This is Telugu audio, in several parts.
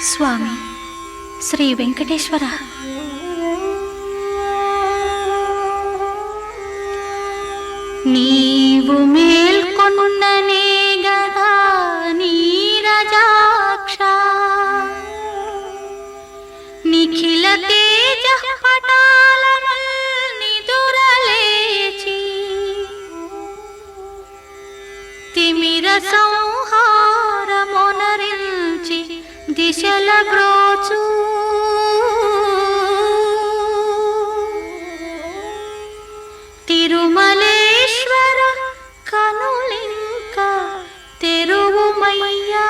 స్వామి శ్రీ వెంకటేశ్వర. నీవు మేల్కొన్ననే గదా నీరజాక్ష, నిఖిల తేజ పటాలమల్ని దురలేచి, తిమిర సంహారమొనరించి దిశల బ్రోచు, తిరుమలేశ్వర కనులింక తెరువుమయ్యా.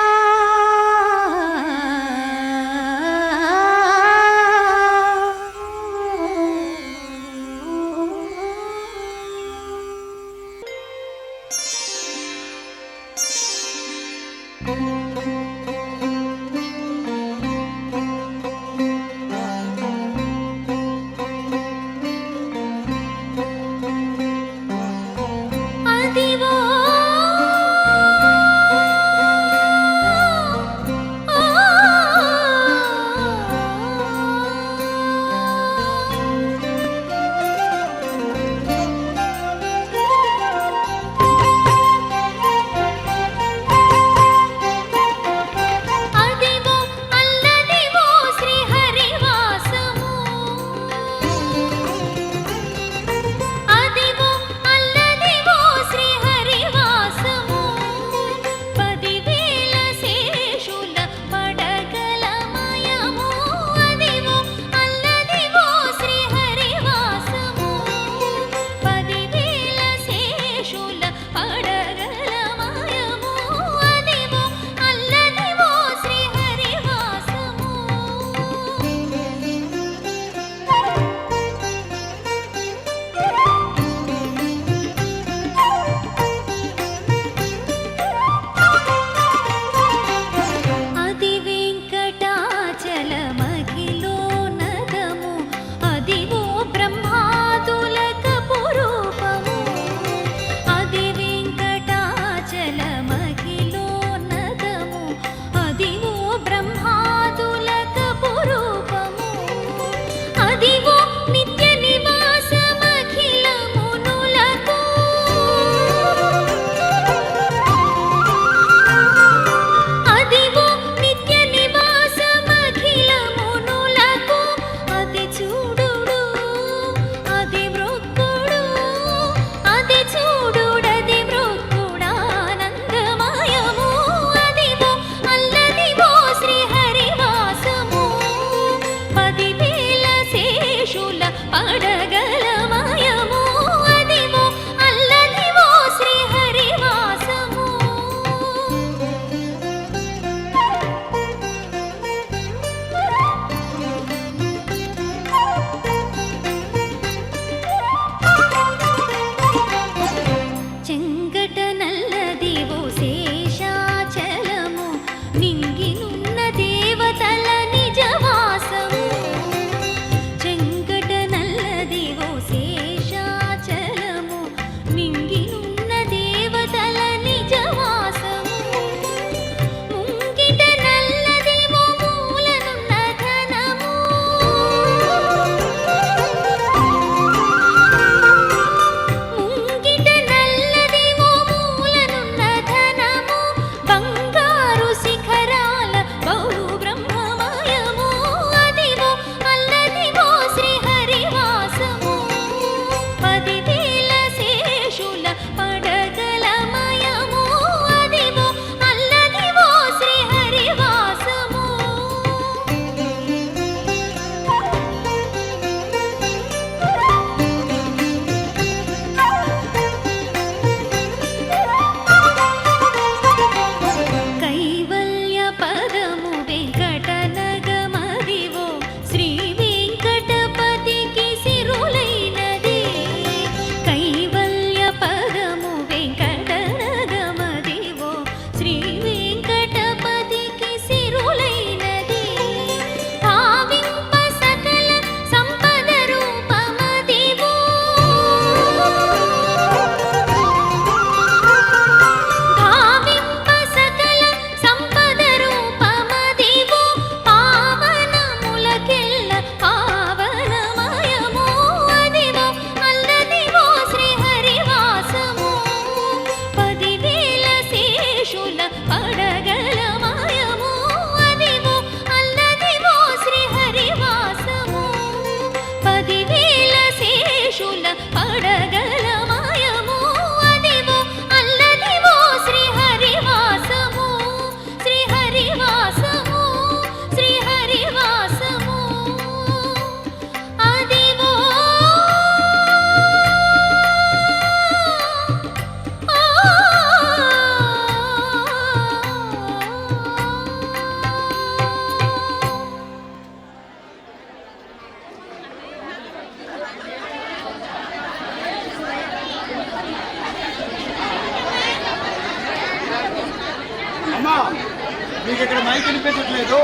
వినిపించట్లేదు.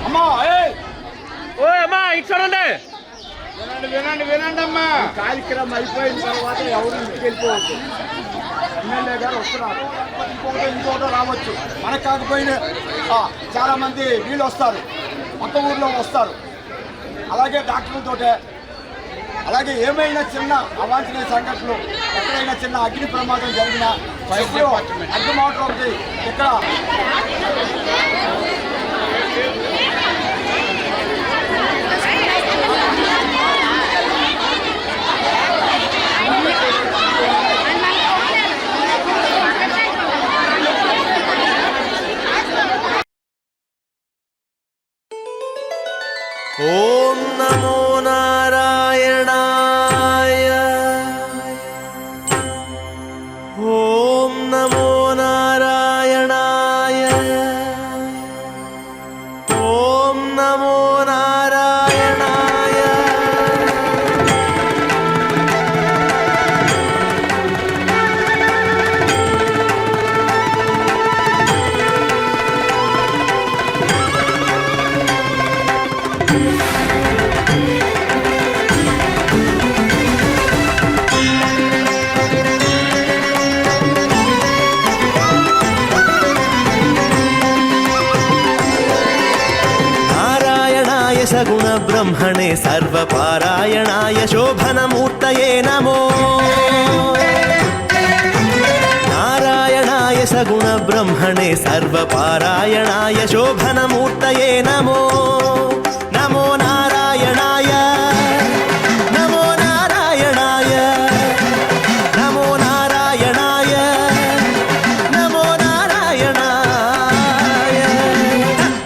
అమ్మా ఓ అమ్మా ఇటు చూడండి. వినండి వినండి వినండి అమ్మా. కార్యక్రమం అయిపోయిన తర్వాత ఎవరు ఇంటికి వెళ్ళిపోవచ్చు. ఎమ్మెల్యే గారు వస్తున్నారు. ఇంకోటో రావచ్చు. మనకు కాకపోయినా చాలా మంది వీళ్ళు వస్తారు, పక్క ఊర్లో వస్తారు. అలాగే డాక్టర్లతోటే, అలాగే ఏమైనా చిన్న అవాంఛనీయ సంఘటనలు, ఎక్కడైనా చిన్న అగ్ని ప్రమాదం జరిగినా అగ్ని మోటార్ ఒకటి ఇక్కడ ఓం నమో నారాయణాయ. ఓం నమో నారాయణాయ. ఓం నమో నారాయణాయ. సగుణ బ్రహ్మణే సర్వపారాయణాయ శోభనమూర్తయే నమో. నారాయణాయ సగుణ బ్రహ్మణే సర్వపారాయణాయ శోభనమూర్తయే నమో. నమో నారాయణాయ. నమో నారాయణాయ. నమో నారాయణాయ. నమో నారాయణాయ.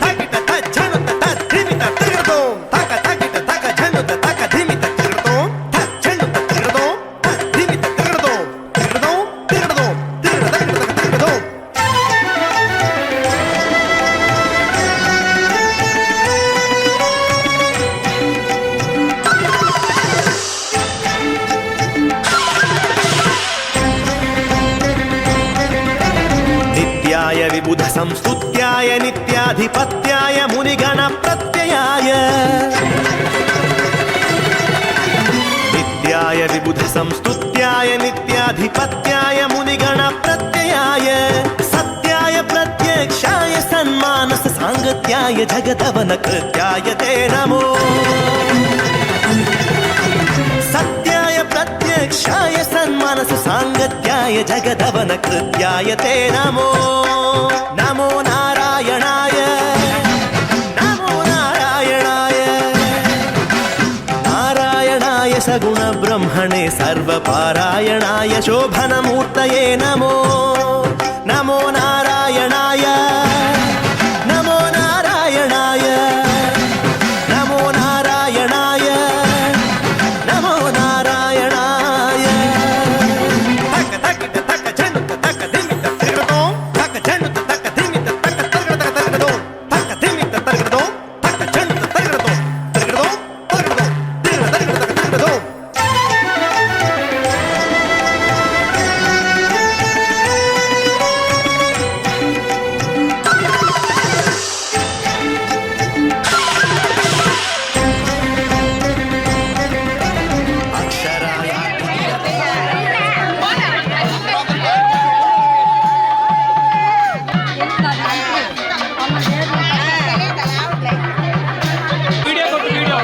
తగిట తజ్జనుత తద్ధిమిత తిగడతో తగ తగిట తగ జనుత తగ ధిమిత తిగడతో తజ్జనుత తిగడతో తద్ధిమిత తిగడతో తిగడతో తిగడతో తిగడతో తిగడతో. నిత్యాయ విబుధ సంస్తుత్యాయ నిత్యాధిపత్యాయ మునిగణ ప్రత్యయాయ. నిత్యాయ విబుధ సంస్తుత్యాయ నిత్యాధిపత్యాయ మునిగణ ప్రత్యయాయ. సత్యాయ ప్రత్యక్షాయ సన్మానస సాంగత్యాయ జగదవన కృత్యాయ తే నమో. సత్యాయ ప్రత్యక్షాయ సన్మానస సాంగత్యాయ జగదవన కృత్యాయ తే నమో. నమో నారాయణాయ. నమో నారాయణాయ. నారాయణాయ సగుణ బ్రహ్మణే సర్వపారాయణాయ శోభనమూర్తయే నమో. నమో నారాయణాయ. నమో నారాయణాయ. నమో నారాయణాయ. నమో నారాయణాయ. తగ తగిట తగ జనుత తగ ధిమిత తిగడతో తగ జనుత తగ ధిమిత తగ తిగడత తిగడతో తగ ధిమిత తిగడతో తగ జనుత తిగడతో తిగడతో తిగడతో తిగడత తిగడతో. అక్షరాయ వీడియో కొట్టు వీడియో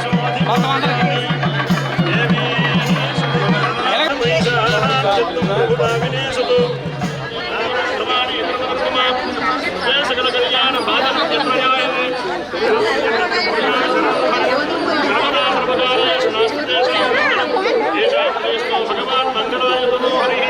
మొత్తం అందరికి. భగవాన్ మంగళాయుధో హరి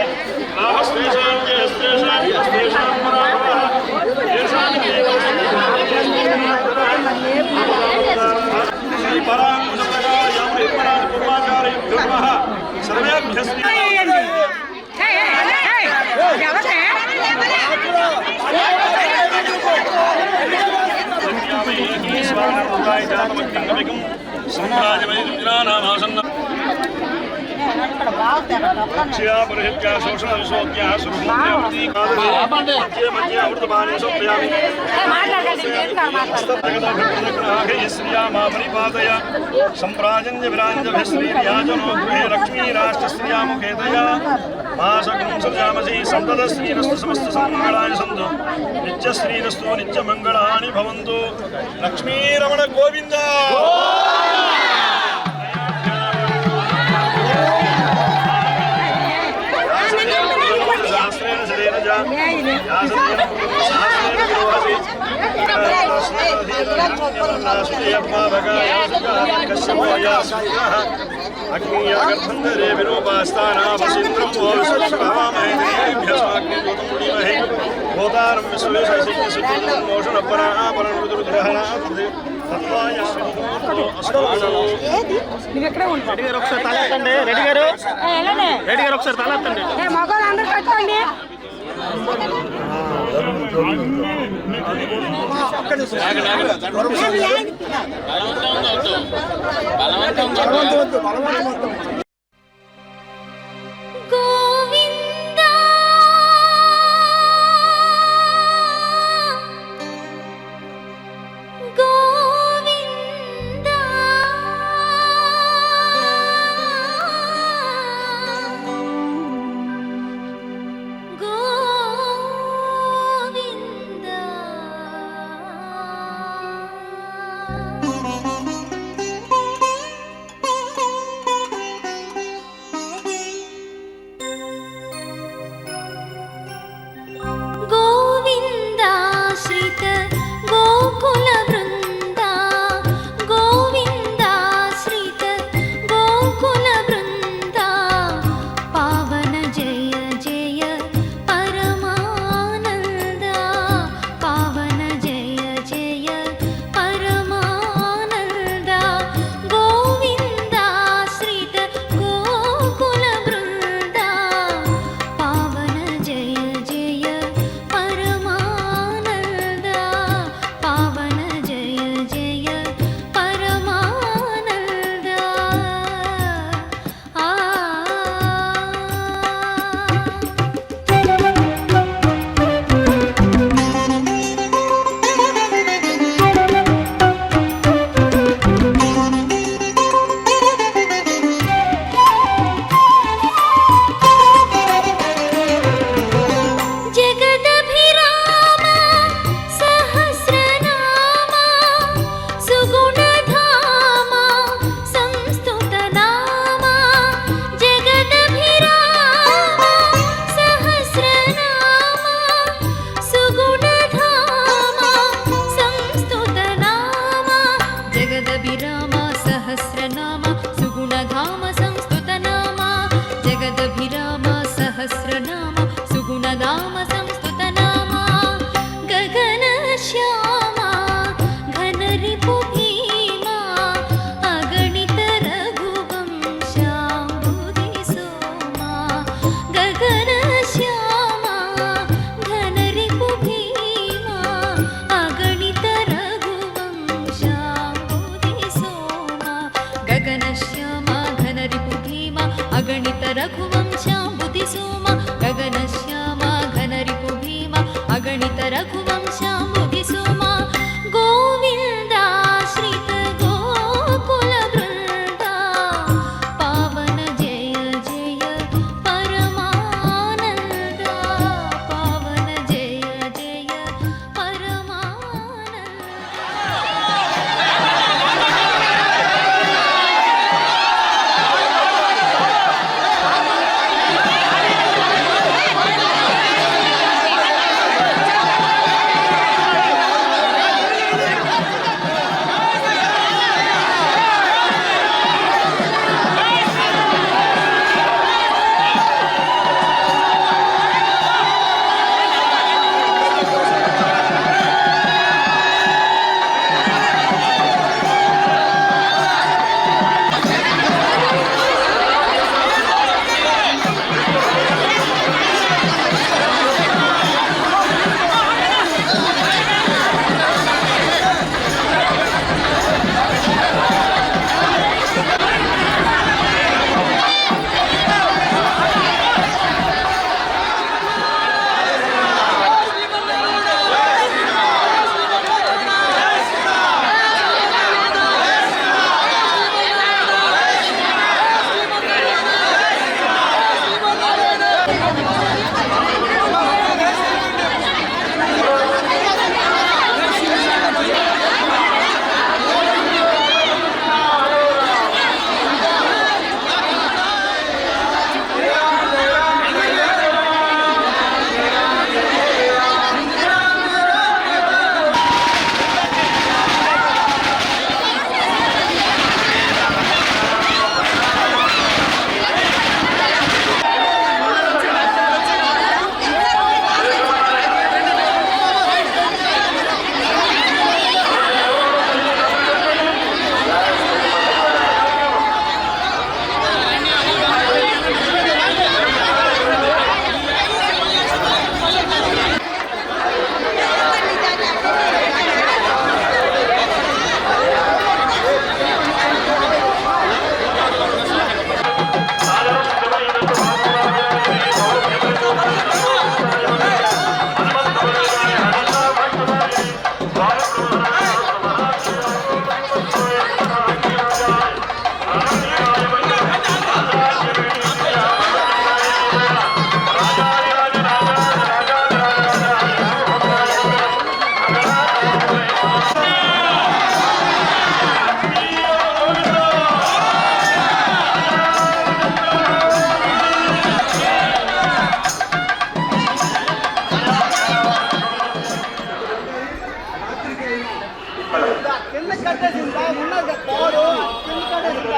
సంప్రాజన్య విరాంజభిశ్రీర్యాజనో గృహే లక్ష్మీ రాష్ట్రస్త్రియా ముఖేతయా మాసగుం సృజామసి సంతత శ్రీరస్తు సమస్త సంమంగళాని సంతు నిత్య శ్రీరస్తు నిత్య మంగళాని భవంతు. లక్ష్మీరమణ గోవింద. శాస్త్రేణ శరీర అగ్నియాగర్భంధరే విరూపాస్తానామసింద్రం ఓవిశ్వభామహే భూతారం రెడ్డి గారు ఒకసారి తలెత్తండి. రెడ్డి గారు ఒకసారి తలెత్తండి. మగవాళ్ళందరూ కట్టండి. గోవిందా గోవిందా గోవిందా గోవిందాశ్రిత గోకుల బృందా గోవిందాశ్రిత గోకుల బృందా పావన జయ జయ పరమానంద పావన జయ జయ పరమానంద గోవిందాశ్రిత గోకుల బృందా పావన జయ జయ పరమానంద పావన జయ జయ పరమానంద. ఆ జగదభిరామ సహస్రనామ సుగుణధామ సంస్తుతనామ జగదభిరామ సహస్రనామ సుగుణధామ సంస్తుతనామ జగదభిరామ సహస్రనామ సుగుణధామ సంస్తుతనామ జగదభిరామ సహస్రనామ సుగుణధామ సంస్తుతనామ గగన శ్యామ ఘన రిపు భీమా అగణిత రఘువంశాంబుధి సోమా గగన శ్యామ ఘన రిపు భీమా అగణిత రఘువంశాంబుధి సోమా గగన శ్యామ ఘన రిపు భీమా అగణిత రఘువంశాంబుధి సోమా గగన శ్యామ ఘన రిపు భీమా అగణిత రఘువంశాంబుధి సోమా గోవిందాశ్రిత గోకుల బృందా పావన జయ జయ పరమానంద పావన జయ జయ పరమానంద. ఆ కింద కట్టేసింది ఉన్నది పోడు కింద కట్టేసింది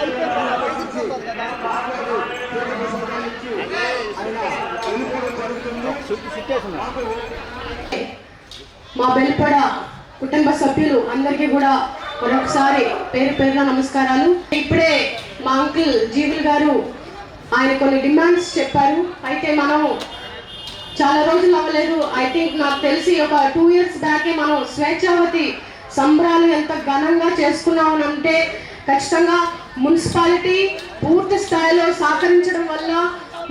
అయిపోయింది మా బెల్పడ కుటుంబ సభ్యులు అందరికీ కూడా మరొకసారి పేరు పేరున నమస్కారాలు. ఇప్పుడే మా అంకుల్ జీవుల్ గారు ఆయన కొన్ని డిమాండ్స్ చెప్పారు. అయితే మనం చాలా రోజులు అవ్వలేదు, ఐ థింక్ నాకు తెలిసి ఒక 2 years బ్యాకే మనం స్వేచ్ఛావతి సంబరాలు ఎంత ఘనంగా చేసుకున్నామని అంటే ఖచ్చితంగా మున్సిపాలిటీ పూర్తి స్థాయిలో సహకరించడం వల్ల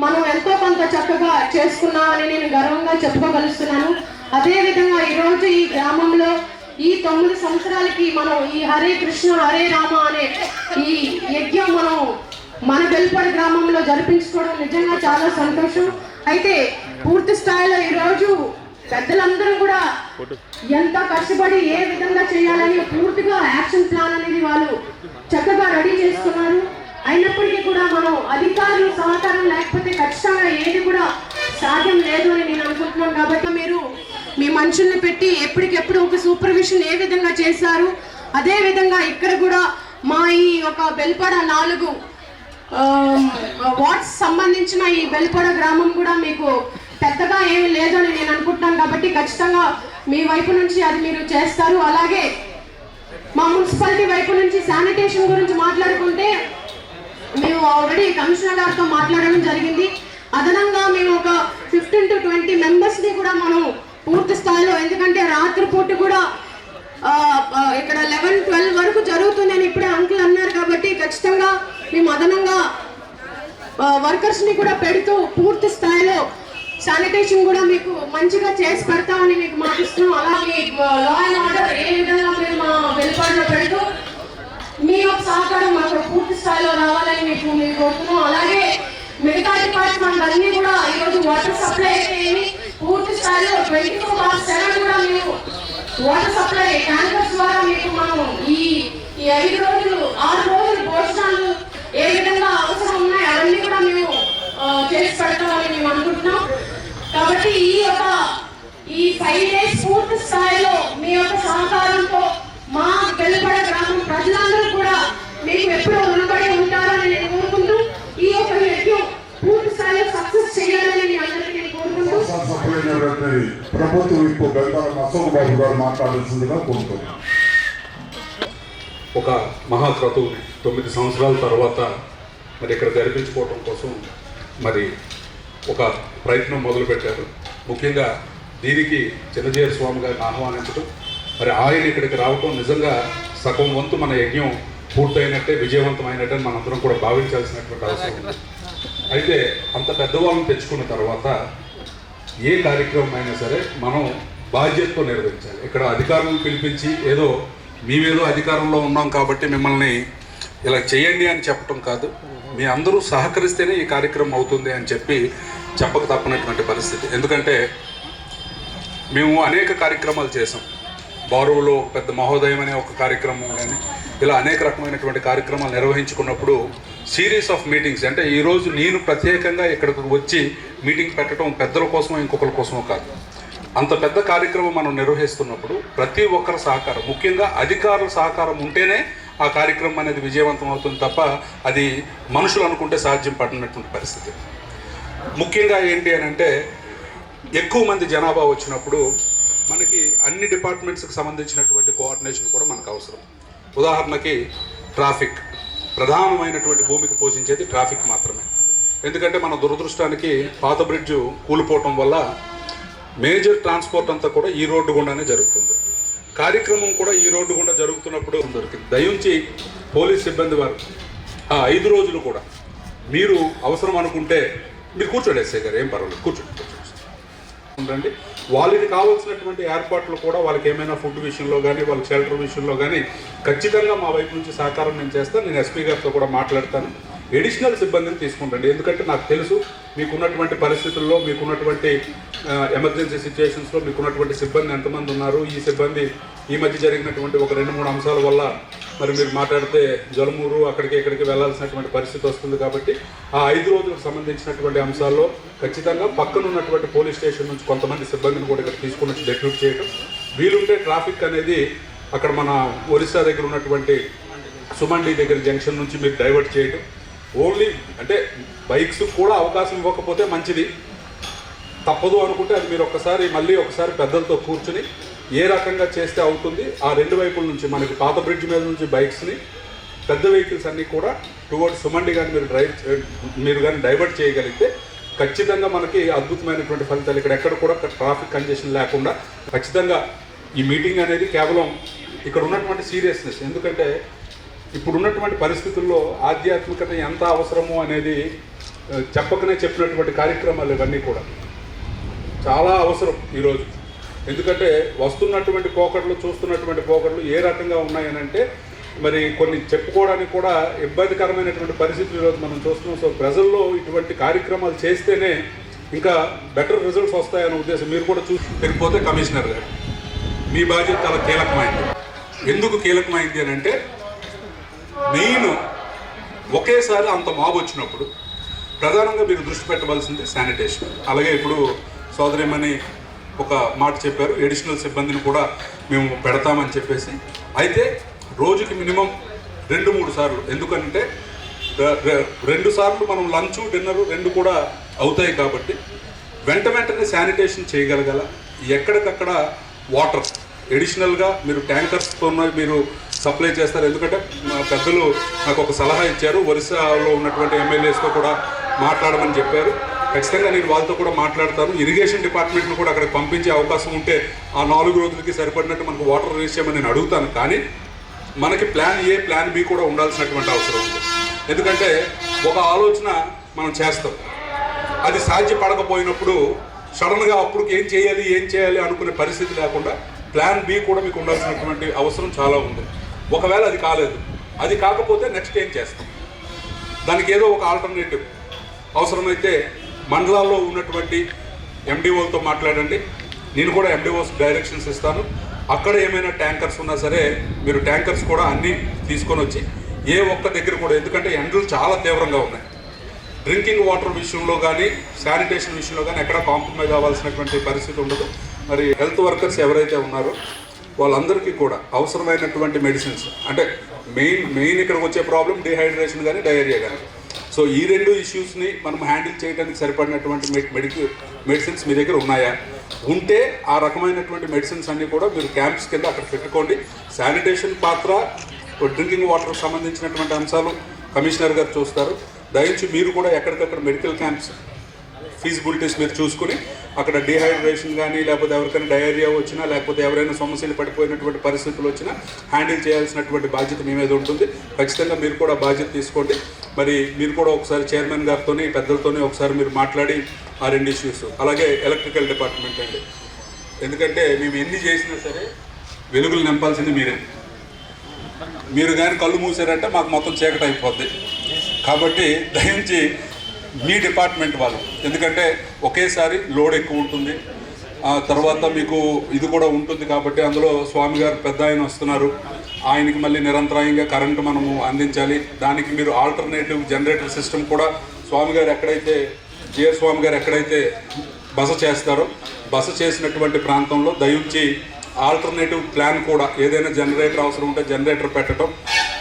మనం ఎంతో కొంత చక్కగా చేసుకున్నామని నేను గర్వంగా చెప్పుకోగలుగుతున్నాను. అదేవిధంగా ఈరోజు ఈ గ్రామంలో ఈ 9 సంవత్సరాలకి మనం ఈ హరే కృష్ణ హరే రామ అనే ఈ యజ్ఞం మనం మన బెల్పడి గ్రామంలో జరిపించుకోవడం నిజంగా చాలా సంతోషం. అయితే పూర్తి స్థాయిలో ఈరోజు పెద్దలందరూ కూడా ఎంత కష్టపడి ఏ విధంగా చేయాలని పూర్తిగా యాక్షన్ ప్లాన్ అనేది వాళ్ళు చక్కగా రెడీ చేస్తున్నారు. అయినప్పటికీ కూడా మనం అధికారులు సహకారం లేకపోతే ఖచ్చితంగా ఏది కూడా సాధ్యం లేదు అని నేను అనుకుంటున్నాను. కాబట్టి మీరు మీ మనుషుల్ని పెట్టి ఎప్పటికెప్పుడు ఒక సూపర్విజన్ ఏ విధంగా చేశారు, అదే విధంగా ఇక్కడ కూడా మా ఈ ఒక బెల్పడ 4 వార్డ్స్ సంబంధించిన ఈ బెల్పడ గ్రామం కూడా మీకు పెద్దగా ఏమీ లేదు అని నేను అనుకుంటున్నాను. కాబట్టి ఖచ్చితంగా మీ వైపు నుంచి అది మీరు చేస్తారు. అలాగే మా మున్సిపాలిటీ వైపు నుంచి శానిటేషన్ గురించి మాట్లాడుకుంటే మేము ఆల్రెడీ కమిషనర్ గారితో మాట్లాడడం జరిగింది. అదనంగా మేము ఒక 15 to 20 మెంబర్స్ని కూడా మనం పూర్తి స్థాయిలో, ఎందుకంటే రాత్రిపూట కూడా ఇక్కడ 11-12 వరకు జరుగుతుంది అని ఇప్పుడే అంకుల్ అన్నారు. కాబట్టి ఖచ్చితంగా మేము అదనంగా వర్కర్స్ని కూడా పెడుతూ పూర్తి స్థాయిలో శానిటేషన్ కూడా మీకు మంచిగా చేసి పెడతామని మీకు మాటిస్తున్నాం. అలాగే లా అండ్ ఆర్డర్ ఏ విధంగా మీరు మా వెలుపడిలో పెడుతూ మీ యొక్క సహకారం మాకు పూర్తి స్థాయిలో రావాలని మీకు కోరుతున్నాం. అలాగే మిగతా డిపార్ట్మెంట్ అన్ని కూడా ఈరోజు వాటర్ సప్లై అయితే పూర్తి స్థాయిలో 24/7 కూడా మేము వాటర్ సప్లై ట్యాంకర్స్ ద్వారా మీకు మనం ఈ 5 రోజులు 6 రోజులు భోజనాలు ఏ విధంగా అవసరం ఉన్నాయి అవన్నీ కూడా మేము చేసి పెడతామని మేము అనుకుంటున్నాం. కాబట్టి ఈ 5 days పూర్తి స్థాయిలో మీ యొక్క సహకారంతో మా బెల్పడ గ్రామం ప్రజలందరూ కూడా మీకు ఎప్పుడూ రుణపడి ఉంటారని నేను కోరుకుంటూ ఈ యొక్క యజ్ఞం పూర్తి స్థాయిలో సక్సెస్ చేయాలని మీ అందరికీ నేను కోరుకుంటూ ప్రభుత్వ విప్పు గంటాల అశోక్ బాబు గారు మాట్లాడాల్సిందిగా కోరుతున్నాను. ఒక మహాక్రతువుని 9 సంవత్సరాల తర్వాత మరి ఇక్కడ జరిపించుకోవడం కోసం మరి ఒక ప్రయత్నం మొదలుపెట్టారు. ముఖ్యంగా దీనికి చిన్నజీర స్వామి గారిని ఆహ్వానించడం, మరి ఆయన ఇక్కడికి రావటం నిజంగా సగం వంతు మన యజ్ఞం పూర్తయినట్టే, విజయవంతమైనట్టే మనందరం కూడా భావించాల్సినటువంటి అవసరం ఉంది. అయితే అంత పెద్దవాళ్ళని తెచ్చుకున్న తర్వాత ఏ కార్యక్రమం అయినా సరే మనం బాధ్యతతో నిర్వహించాలి. ఇక్కడ అధికారులను పిలిపించి ఏదో మేమేదో అధికారంలో ఉన్నాం కాబట్టి మిమ్మల్ని ఇలా చేయండి అని చెప్పటం కాదు, మీ అందరూ సహకరిస్తేనే ఈ కార్యక్రమం అవుతుంది అని చెప్పక తప్పనటువంటి పరిస్థితి. ఎందుకంటే మేము అనేక కార్యక్రమాలు చేసాం. బారువులో పెద్ద మహోదయం అనే ఒక కార్యక్రమం కానీ ఇలా అనేక రకమైనటువంటి కార్యక్రమాలు నిర్వహించుకున్నప్పుడు సిరీస్ ఆఫ్ మీటింగ్స్, అంటే ఈరోజు నేను ప్రత్యేకంగా ఇక్కడికి వచ్చి మీటింగ్ పెట్టడం పెద్దల కోసమో ఇంకొకరి కోసమో కాదు, అంత పెద్ద కార్యక్రమం మనం నిర్వహిస్తున్నప్పుడు ప్రతి ఒక్కరి సహకారం, ముఖ్యంగా అధికారుల సహకారం ఉంటేనే ఆ కార్యక్రమం అనేది విజయవంతం అవుతుంది తప్ప అది మనుషులు అనుకుంటే సాధ్యం పడినటువంటి పరిస్థితి. ముఖ్యంగా ఏంటి అని అంటే ఎక్కువ మంది జనాభా వచ్చినప్పుడు మనకి అన్ని డిపార్ట్మెంట్స్కి సంబంధించినటువంటి కోఆర్డినేషన్ కూడా మనకు అవసరం. ఉదాహరణకి ట్రాఫిక్, ప్రధానమైనటువంటి భూమికి పోషించేది ట్రాఫిక్ మాత్రమే. ఎందుకంటే మన దురదృష్టానికి పాత బ్రిడ్జు కూలిపోవటం వల్ల మేజర్ ట్రాన్స్పోర్ట్ అంతా కూడా ఈ రోడ్డు గుండానే జరుగుతుంది. కార్యక్రమం కూడా ఈ రోడ్డు గుండా జరుగుతున్నప్పుడు దొరికింది. దయించి పోలీస్ సిబ్బంది వారు ఆ 5 రోజులు కూడా మీరు అవసరం అనుకుంటే మీరు కూర్చోండి, ఎస్ఐ గారు ఏం పర్వాలేదు, కూర్చోండి. వాళ్ళకి కావాల్సినటువంటి ఏర్పాట్లు కూడా వాళ్ళకి ఏమైనా ఫుడ్ విషయంలో కానీ వాళ్ళ షెల్టర్ విషయంలో కానీ ఖచ్చితంగా మా వైపు నుంచి సహకారం నేను చేస్తాను. నేను ఎస్పీ గారితో కూడా మాట్లాడతాను. ఎడిషనల్ సిబ్బందిని తీసుకుంటండి. ఎందుకంటే నాకు తెలుసు మీకున్నటువంటి పరిస్థితుల్లో, మీకున్నటువంటి ఎమర్జెన్సీ సిచ్యువేషన్స్లో మీకున్నటువంటి సిబ్బంది ఎంతమంది ఉన్నారు, ఈ సిబ్బంది ఈ మధ్య జరిగినటువంటి ఒక 2-3 అంశాల వల్ల మరి మీరు మాట్లాడితే జలమూరు అక్కడికి ఇక్కడికి వెళ్లాల్సినటువంటి పరిస్థితి వస్తుంది. కాబట్టి ఆ 5 రోజులకు సంబంధించినటువంటి అంశాల్లో ఖచ్చితంగా పక్కన ఉన్నటువంటి పోలీస్ స్టేషన్ నుంచి కొంతమంది సిబ్బందిని కూడా ఇక్కడ తీసుకుని వచ్చి డెప్యూట్ చేయడం, వీలుంటే ట్రాఫిక్ అనేది అక్కడ మన ఒరిస్సా దగ్గర ఉన్నటువంటి సుమండి దగ్గర జంక్షన్ నుంచి మీరు డైవర్ట్ చేయడం. ఓన్లీ అంటే బైక్స్ కూడా అవకాశం ఇవ్వకపోతే మంచిది, తప్పదు అనుకుంటే అది మీరు మళ్ళీ ఒకసారి పెద్దలతో కూర్చుని ఏ రకంగా చేస్తే అవుతుంది. ఆ 2 వైపుల నుంచి మనకి పాత బ్రిడ్జ్ మీద నుంచి బైక్స్ని, పెద్ద వెహికల్స్ అన్నీ కూడా టువర్డ్స్ సుమండి కానీ మీరు కానీ డైవర్ట్ చేయగలిగితే ఖచ్చితంగా మనకి అద్భుతమైనటువంటి ఫలితాలు. ఇక్కడ ఎక్కడ కూడా ట్రాఫిక్ కంజెషన్ లేకుండా ఖచ్చితంగా ఈ మీటింగ్ అనేది కేవలం ఇక్కడ ఉన్నటువంటి సీరియస్నెస్, ఎందుకంటే ఇప్పుడు ఉన్నటువంటి పరిస్థితుల్లో ఆధ్యాత్మికత ఎంత అవసరము అనేది చెప్పకనే చెప్పినటువంటి కార్యక్రమాలు ఇవన్నీ కూడా చాలా అవసరం ఈరోజు. ఎందుకంటే వస్తున్నటువంటి పోకడలు, చూస్తున్నటువంటి పోకడలు ఏ రకంగా ఉన్నాయనంటే మరి కొన్ని చెప్పుకోవడానికి కూడా ఇబ్బందికరమైనటువంటి పరిస్థితులు ఈరోజు మనం చూస్తున్నాం. సో ప్రజల్లో ఇటువంటి కార్యక్రమాలు చేస్తేనే ఇంకా బెటర్ రిజల్ట్స్ వస్తాయనే ఉద్దేశం. మీరు కూడా పెరిగిపోతే కమిషనర్ గారు మీ బాధ్యత చాలా కీలకమైంది. ఎందుకు కీలకమైంది అని అంటే మెయిన్ ఒకేసారి అంత మాబ్ వచ్చినప్పుడు ప్రధానంగా మీరు దృష్టి పెట్టవలసింది శానిటేషన్. అలాగే ఇప్పుడు సోదరేమని ఒక మాట చెప్పారు, అడిషనల్ సిబ్బందిని కూడా మేము పెడతామని చెప్పేసి. అయితే రోజుకి మినిమం 2-3 సార్లు, ఎందుకంటే 2 సార్లు మనం లంచ్ డిన్నరు 2 కూడా అవుతాయి కాబట్టి వెంటనే శానిటేషన్ చేయగలగాల. ఎక్కడికక్కడ వాటర్ ఎడిషనల్గా మీరు ట్యాంకర్స్తో మీరు సప్లై చేస్తారు. ఎందుకంటే పెద్దలు నాకు ఒక సలహా ఇచ్చారు, ఒరిస్సాలో ఉన్నటువంటి ఎమ్మెల్యేస్తో కూడా మాట్లాడమని చెప్పారు. ఖచ్చితంగా నేను వాళ్ళతో కూడా మాట్లాడతాను. ఇరిగేషన్ డిపార్ట్మెంట్ను కూడా అక్కడికి పంపించే అవకాశం ఉంటే ఆ 4 రోజులకి సరిపడినట్టు మనకు వాటర్ రిలీజ్ చేయమని నేను అడుగుతాను. కానీ మనకి ప్లాన్ ఏ, ప్లాన్ బి కూడా ఉండాల్సినటువంటి అవసరం ఉంది. ఎందుకంటే ఒక ఆలోచన మనం చేస్తాం, అది సాధ్యపడకపోయినప్పుడు సడన్గా అప్పుడు ఏం చేయాలి అనుకునే పరిస్థితి లేకుండా ప్లాన్ బి కూడా మీకు ఉండాల్సినటువంటి అవసరం చాలా ఉంది. ఒకవేళ అది కాలేదు, అది కాకపోతే నెక్స్ట్ ఏం చేస్తాం, దానికి ఏదో ఒక ఆల్టర్నేటివ్. అవసరమైతే మండలాల్లో ఉన్నటువంటి ఎండిఓలతో మాట్లాడండి, నేను కూడా ఎండిఓస్ డైరెక్షన్స్ ఇస్తాను. అక్కడ ఏమైనా ట్యాంకర్స్ ఉన్నా సరే మీరు ట్యాంకర్స్ కూడా అన్నీ తీసుకొని వచ్చి ఏ ఒక్క దగ్గర కూడా, ఎందుకంటే ఎండలు చాలా తీవ్రంగా ఉన్నాయి, డ్రింకింగ్ వాటర్ విషయంలో కానీ శానిటేషన్ విషయంలో కానీ ఎక్కడ కాంప్రమైజ్ అవ్వాల్సినటువంటి పరిస్థితి ఉండదు. మరి హెల్త్ వర్కర్స్ ఎవరైతే ఉన్నారో వాళ్ళందరికీ కూడా అవసరమైనటువంటి మెడిసిన్స్, అంటే మెయిన్ ఇక్కడికి వచ్చే ప్రాబ్లం డిహైడ్రేషన్ కానీ డయేరియా కానీ. సో ఈ 2 ఇష్యూస్ని మనం హ్యాండిల్ చేయడానికి సరిపడినటువంటి మెడిసిన్స్ మీ దగ్గర ఉన్నాయా? ఉంటే ఆ రకమైనటువంటి మెడిసిన్స్ అన్నీ కూడా మీరు క్యాంప్స్ కింద అక్కడ పెట్టుకోండి. శానిటేషన్ పాత్ర, డ్రింకింగ్ వాటర్కి సంబంధించినటువంటి అంశాలు కమిషనర్ గారు చూస్తారు. దయించి మీరు కూడా ఎక్కడికక్కడ మెడికల్ క్యాంప్స్ ఫీజిబిలిటీస్ మీరు చూసుకుని అక్కడ డిహైడ్రేషన్ కానీ లేకపోతే ఎవరికైనా డయేరియా వచ్చినా లేకపోతే ఎవరైనా సమస్యలు పడిపోయినటువంటి పరిస్థితులు వచ్చినా హ్యాండిల్ చేయాల్సినటువంటి బాధ్యత మీ మీద ఉంటుంది. ఖచ్చితంగా మీరు కూడా బాధ్యత తీసుకోండి. మరి మీరు కూడా ఒకసారి చైర్మన్ గారితో పెద్దలతోనే ఒకసారి మీరు మాట్లాడి ఆ 2 ఇష్యూస్, అలాగే ఎలక్ట్రికల్ డిపార్ట్మెంట్ అండి, ఎందుకంటే మేము ఎన్ని చేసినా సరే వెలుగులు నింపాల్సింది మీరే. మీరు కానీ కళ్ళు మూసారంటే మాకు మొత్తం చీకటి అయిపోద్ది. కాబట్టి దయించి మీ డిపార్ట్మెంట్ వాళ్ళు, ఎందుకంటే ఒకేసారి లోడ్ ఎక్కువ ఉంటుంది, తర్వాత మీకు ఇది కూడా ఉంటుంది కాబట్టి అందులో స్వామి గారు పెద్ద ఆయన వస్తున్నారు, ఆయనకి మళ్ళీ నిరంతరాయంగా కరెంటు మనము అందించాలి. దానికి మీరు ఆల్టర్నేటివ్ జనరేటర్ సిస్టమ్ కూడా స్వామి గారు ఎక్కడైతే స్వామి గారు ఎక్కడైతే బస చేస్తారో బస చేసినటువంటి ప్రాంతంలో దయించి ఆల్టర్నేటివ్ ప్లాన్ కూడా ఏదైనా జనరేటర్ అవసరం ఉంటే జనరేటర్ పెట్టడం,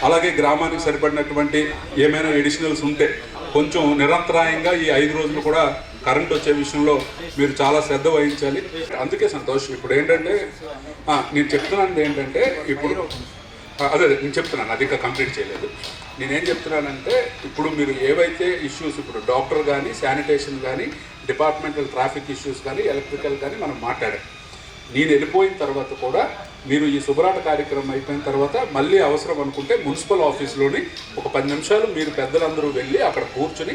అలాగే గ్రామానికి సరిపడినటువంటి ఏమైనా ఎడిషనల్స్ ఉంటే కొంచెం నిరంతరాయంగా ఈ 5 రోజులు కూడా కరెంట్ వచ్చే విషయంలో మీరు చాలా శ్రద్ధ వహించాలి. అందుకే సంతోష్ ఇప్పుడు ఏంటంటే నేను చెప్తున్నాను ఏంటంటే ఇప్పుడు నేను చెప్తున్నాను, అది ఇంకా కంప్లీట్ చేయలేదు. నేనేం చెప్తున్నానంటే ఇప్పుడు మీరు ఏవైతే ఇష్యూస్, ఇప్పుడు డాక్టర్ కానీ శానిటేషన్ కానీ డిపార్ట్మెంటల్ ట్రాఫిక్ ఇష్యూస్ కానీ ఎలక్ట్రికల్ కానీ మనం మాట్లాడాం. నేను వెళ్ళిపోయిన తర్వాత కూడా మీరు ఈ శుభ్రాట కార్యక్రమం అయిపోయిన తర్వాత మళ్ళీ అవసరం అనుకుంటే మున్సిపల్ ఆఫీస్లోని ఒక 10 నిమిషాలు మీరు పెద్దలందరూ వెళ్ళి అక్కడ కూర్చొని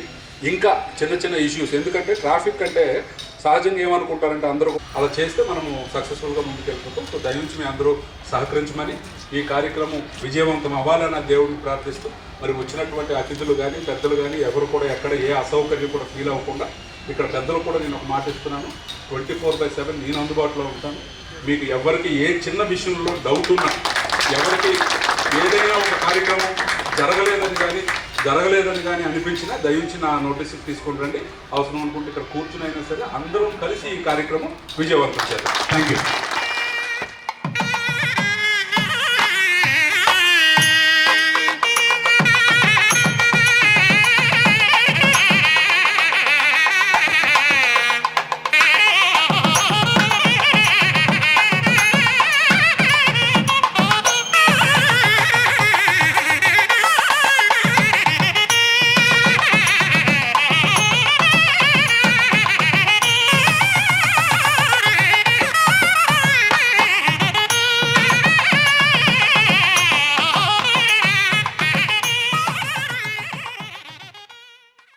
ఇంకా చిన్న ఇష్యూస్, ఎందుకంటే ట్రాఫిక్ అంటే సహజంగా ఏమనుకుంటారంటే అందరూ అలా చేస్తే మనము సక్సెస్ఫుల్గా ముందుకెళ్ళిపోతాం. సో దయించి మీ అందరూ సహకరించమని, ఈ కార్యక్రమం విజయవంతం అవ్వాలని దేవుడిని ప్రార్థిస్తూ మరి వచ్చినటువంటి అతిథులు కానీ పెద్దలు కానీ ఎవరు కూడా ఎక్కడ ఏ అసౌకర్యం కూడా ఫీల్ అవ్వకుండా ఇక్కడ పెద్దలు కూడా నేను ఒక మాట ఇస్తున్నాను, 24/7 నేను అందుబాటులో ఉంటాను. మీకు ఎవరికి ఏ చిన్న విషయంలో డౌట్ ఉన్నా, ఎవరికి ఏదైనా ఒక కార్యక్రమం జరగలేదని కానీ అనిపించినా దయించి నా నోటీసుకు తీసుకొని రండి. అవసరం అనుకుంటే ఇక్కడ కూర్చునైనా సరే అందరం కలిసి ఈ కార్యక్రమం విజయవంతం చేద్దాం. Thank you.